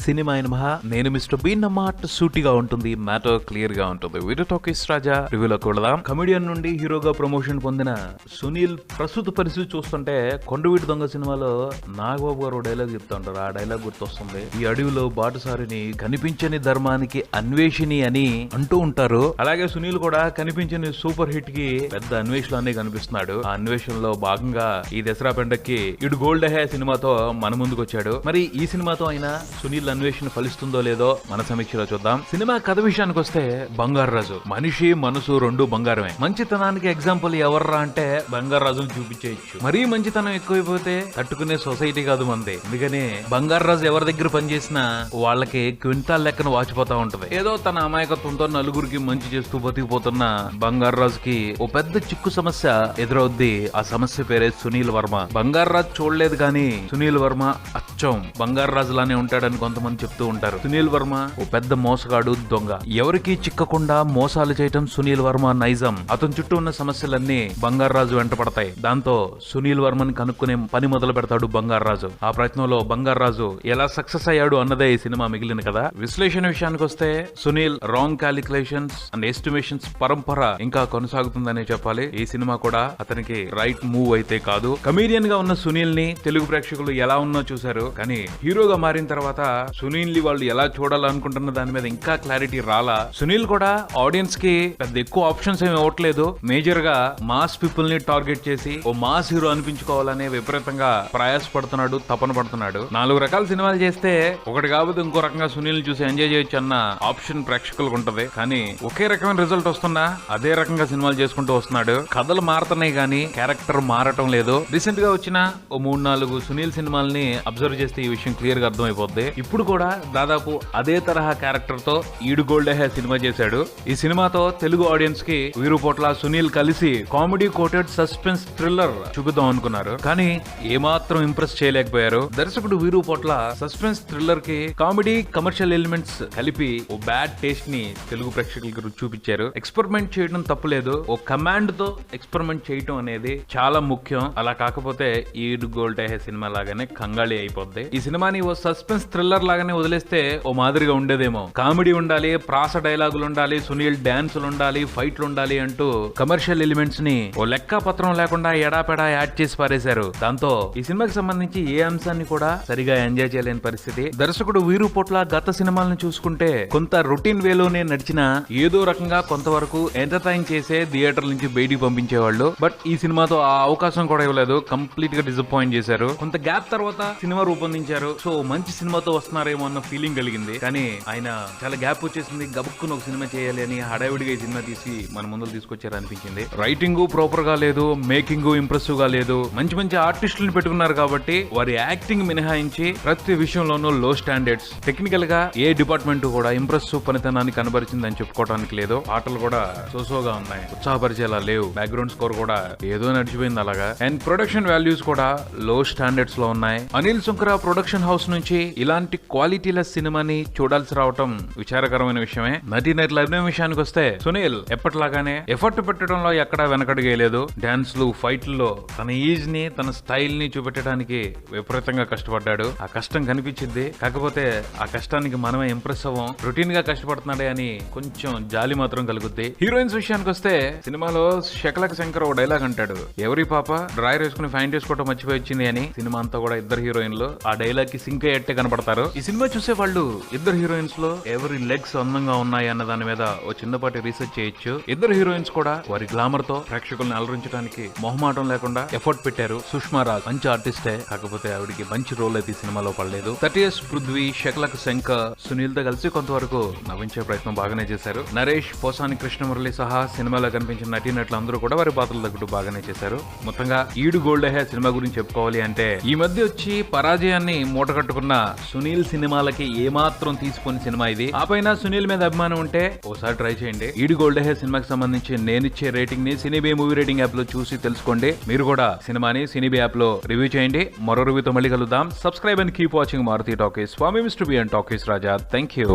Cinema మహా నేను mister been మాట సూటిగా ఉంటుంది, మ్యాటర్ క్లియర్ గా ఉంటుంది. వీడియో టాకీస్ రాజా రివ్యూలో కూడదాం. కమెడియన్ నుండి హీరోగా ప్రమోషన్ పొందిన సునీల్ ప్రస్తుత పరిస్థితి చూస్తుంటే కొండవీటి దొంగ సినిమాలో నాగబాబు గారు డైలాగ్ చెప్తా ఉంటారు. ఆ డైలాగ్ గుర్తొస్తుంది. ఈ అడవిలో బాటసారిని కనిపించని ధర్మానికి అన్వేషిని అని అంటూ ఉంటారు. అలాగే సునీల్ కూడా కనిపించని సూపర్ హిట్ కి పెద్ద అన్వేషణలోనే కనిపిస్తున్నాడు. ఆ అన్వేషణలో భాగంగా ఈ దసరా పండక్కి ఇడు గోల్డ్ హే సినిమాతో మన ముందుకు వచ్చాడు. మరి ఈ సినిమాతో అయినా సునీల్ అన్వేషణ ఫలిస్తుందో లేదో మన సమీక్షలో చూద్దాం. సినిమా కథ విషయానికి వస్తే బంగారు రాజు మనిషి మనసు రెండు బంగారమే. మంచితనానికి ఎగ్జాంపుల్ ఎవర్రా అంటే బంగారు రాజును చూపించేయచ్చు. మరీ మంచితనం ఎక్కువైపోతే తట్టుకునే సొసైటీ కాదు మంది. అందుకని బంగారు రాజు ఎవరి దగ్గర పనిచేసినా వాళ్ళకి క్వింటాల్ లెక్కన వాచిపోతా ఉంటది. ఏదో తన అమాయకత్వంతో నలుగురికి మంచి చేస్తూ బతికిపోతున్న బంగారు రాజుకి ఓ పెద్ద చిక్కు సమస్య ఎదురవుద్ది. ఆ సమస్య పేరే సునీల్ వర్మ. బంగారు రాజు చూడలేదు కానీ సునీల్ వర్మ అచ్చం బంగారు రాజు లానే ఉంటాడని కొంతమంది చెప్తూ ఉంటారు. సునీల్ వర్మ ఓ పెద్ద మోసగాడు, దొంగ. ఎవరికి చిక్కకుండా మోసాలు చేయటం సునీల్ వర్మ నైజం. అతని చుట్టూ ఉన్న సమస్యలన్నీ బంగారాజు వెంట పడతాయి. దాంతో సునీల్ వర్మని కనుక్కునే పని మొదలు పెడతాడు బంగారాజు. ఆ ప్రయత్నంలో బంగారాజు ఎలా సక్సెస్ అయ్యాడు అన్నదే ఈ సినిమా మిగిలిన కదా. విశ్లేషణ విషయానికి వస్తే Sunil wrong calculations and estimations పరంపర ఇంకా కొనసాగుతుందనే చెప్పాలి. ఈ సినిమా కూడా అతనికి రైట్ మూవ్ అయితే కాదు. కమీడియన్ గా ఉన్న సునీల్ ని తెలుగు ప్రేక్షకులు ఎలా ఉన్నో చూశారు, కానీ హీరోగా మారిన తర్వాత సునీల్ ని వాళ్ళు ఎలా చూడాలనుకుంటున్న దాని మీద ఇంకా క్లారిటీ రాలా. సునీల్ కూడా ఆడియన్స్ కి పెద్ద ఎక్కువ ఆప్షన్స్ ఏమి ఇవ్వట్లేదు. మేజర్ గా మాస్ పీపుల్ ని టార్గెట్ చేసి ఓ మాస్ హీరో అనిపించుకోవాలనే విపరీతంగా ప్రయాసపడుతున్నాడు, తపన పడుతున్నాడు. 4 రకాల సినిమాలు చేస్తే ఒకటి కాకపోతే ఇంకో రకంగా సునీల్ చూసి ఎంజాయ్ చేయొచ్చు అన్న ఆప్షన్ ప్రేక్షకులకు ఉంటది. కానీ ఒకే రకమైన రిజల్ట్ వస్తున్నా అదే రకంగా సినిమాలు చేసుకుంటూ వస్తున్నాడు. కథలు మారుతున్నాయి కానీ క్యారెక్టర్ మారటం లేదు. రీసెంట్ గా వచ్చిన ఓ 3-4 సునీల్ సినిమాల్ని అబ్జర్వ్ చేస్తే ఈ విషయం క్లియర్ గా అర్థమైపోద్ది. ఇప్పుడు కూడా దాదాపు అదే తరహా క్యారెక్టర్ తో ఈడు గోల్డ్ హే సినిమా చేశాడు. ఈ సినిమాతో తెలుగు ఆడియన్స్ కి వీరుపోట్ల సునీల్ కలిసి కామెడీ కోటెడ్ సస్పెన్స్ థ్రిల్లర్ చూపిద్దాం అనుకున్నారు, కానీ ఏమాత్రం ఇంప్రెస్ చేయలేకపోయారు. దర్శకుడు వీరుపోట్ల సస్పెన్స్ థ్రిల్లర్ కి కామెడీ కమర్షియల్ ఎలిమెంట్స్ కలిపి ఓ బ్యాడ్ టేస్ట్ ని తెలుగు ప్రేక్షకులకు చూపించారు. ఎక్స్పెరిమెంట్ చేయడం తప్పులేదు, ఓ కమాండ్ తో ఎక్స్పెరిమెంట్ చేయడం అనేది చాలా ముఖ్యం. అలా కాకపోతే ఈడు గోల్డ్ హే సినిమా లాగానే కంగాళి అయిపోద్ది. ఈ సినిమాని ఓ సస్పెన్స్ థ్రిల్లర్ లాగానే వదిలేస్తే ఓ మాదిరిగా ఉండేదేమో. కామెడీ ఉండాలి, ప్రాస డైలాగులు ఉండాలి, సునీల్ డాన్సులు ఉండాలి, ఫైట్లు ఉండాలి అంటూ కమర్షియల్ ఎలిమెంట్స్ ని ఓ లెక్క పత్రం లేకుండా ఎడాపెడా యాడ్ చేసి పారేశారు. దాంతో ఈ సినిమాకి సంబంధించి ఏ అంశాన్ని కూడా సరిగా ఎంజాయ్ చేయలేని పరిస్థితి. దర్శకుడు వీరుపోట్ల గత సినిమాలను చూసుకుంటే కొంత రొటీన్ వేలోనే నడిచిన ఏదో రకంగా కొంతవరకు ఎంటర్టైన్ చేసే థియేటర్ నుంచి బయటికి పంపించేవాళ్ళు. బట్ ఈ సినిమాతో ఆ అవకాశం కూడా ఇవ్వలేదు. కంప్లీట్ గా డిసప్పాయింట్ చేశారు. కొంత గ్యాప్ తర్వాత సినిమా రూపొందించారు. సో మంచి సినిమాతో వస్తున్నారేమో అన్న ఫీలింగ్ కలిగింది. కానీ ఆయన చాలా గ్యాప్ వచ్చేసింది, గబుక్కుని ఒక సినిమా చేయాలి అని హడావిడిగా ఈ సినిమా తీసి మన ముందు తీసుకొచ్చారు అనిపించింది. రైటింగ్ ప్రాపర్ గా లేదు, మేకింగ్ ఇంప్రెసివ్ గా లేదు. మంచి మంచి ఆర్టిస్టులను పెట్టుకున్నారు కాబట్టి వారి యాక్టింగ్ మినహాయించి ప్రతి విషయంలోనూ లో స్టాండర్డ్స్. టెక్నికల్ గా ఏ డిపార్ట్మెంట్ కూడా ఇంప్రెసివ్ పనితనాన్ని కనబరిచిందని చెప్పుకోవడానికి లేదు. పాటలు కూడా సోసోగా ఉన్నాయి, ఉత్సాహపరిచేలా లేవు. బ్యాక్గ్రౌండ్ స్కోర్ కూడా ఏదో నడిచిపోయింది అలాగా. అండ్ ప్రొడక్షన్ వాల్యూస్ కూడా లో స్టాండర్డ్స్ లో ఉన్నాయి. అనిల్ సుంకర ప్రొడక్షన్ హౌస్ నుంచి ఇలాంటి క్వాలిటీలెస్ సినిమాని చూడాల్సి రావటం విచారకరమైన విషయమే. నటీనటుల అభినయం విషయానికి వస్తే సునీల్ ఎప్పటిలాగానే ఎఫర్ట్ పెట్టడంలో ఎక్కడా వెనకడుగేయలేదు. డాన్స్లు, ఫైట్లలో తన ఈజ్ ని, తన స్టైల్ ని చూపెట్టడానికి విపరీతంగా కష్టపడ్డాడు. ఆ కష్టం కనిపించింది. కాకపోతే ఆ కష్టానికి మనమే ఇంప్రెస్ అవ్వం. రొటీన్ గా కష్టపడుతున్నాడే అని కొంచెం జాలి మాత్రం కలుగుద్ది. హీరోయిన్స్ విషయానికి వస్తే సినిమాలో శకలక శంకర్ ఓ డైలాగ్ అంటాడు, ఎవరి పాప డ్రాయర్ వేసుకుని ఫ్యాంట్ వేసుకోవడం మర్చిపోయి వచ్చింది అని. సినిమా అంతా కూడా ఇద్దరు హీరోయిన్లు ఆ డైలాగ్ కి సింక్ అయ్యేట్టే కనపడతారు. ఈ సినిమా చూసే వాళ్ళు ఇద్దరు హీరోయిన్స్ లో ఎవరి లెగ్స్ అందంగా ఉన్నాయి అన్న దాని మీద ఓ చిన్నపాటి రీసెర్చ్ చేయొచ్చు. ఇద్దరు హీరోయిన్స్ కూడా వారి గ్లామర్ తో ప్రేక్షకుల్ని అలరించడానికి మొహమాటం లేకుండా ఎఫర్ట్ పెట్టారు. సుష్మా రాజ్ మంచి ఆర్టిస్టే, కాకపోతే ఆవిడికి మంచి రోల్ అయితే ఈ సినిమాలో పడలేదు. 30 పృథ్వీ, శకలక శంకర్, సునీల్ తో కలిసి కొంతవరకు నవ్వించే ప్రయత్నం బాగానే చేశారు. నరేష్, పోసాని కృష్ణమురళి సహా సినిమాలో కనిపించిన నటీనటులు అందరూ కూడా వారి పాత్రలు తగ్గట్టు బాగానే చేశారు. మొత్తంగా ఈడు గోల్డ్ హే సినిమా గురించి చెప్పుకోవాలి అంటే ఈ మధ్య వచ్చి పరాజయాన్ని మూటగట్టుకున్న సునీల్ సినిమాలకి ఏమాత్రం తీసుకుని సినిమా ఇది. ఆ పైన సునీల్ మీద అభిమానం ఉంటే ఓసారి ట్రై చేయండి. ఈడు గోల్డ్ హే సినిమాకి సంబంధించి నేనిచ్చే రేటింగ్ ని సినీబే మూవీ రేటింగ్ యాప్ లో చూసి తెలుసుకోండి. మీరు కూడా సినిమాని సినీబే యాప్ లో రివ్యూ చేయండి. మరో రివ్యూతో మళ్ళీ కలుద్దాం. Subscribe and keep watching Maruthi talkies. Swami mister B and talkies Raja. Thank you.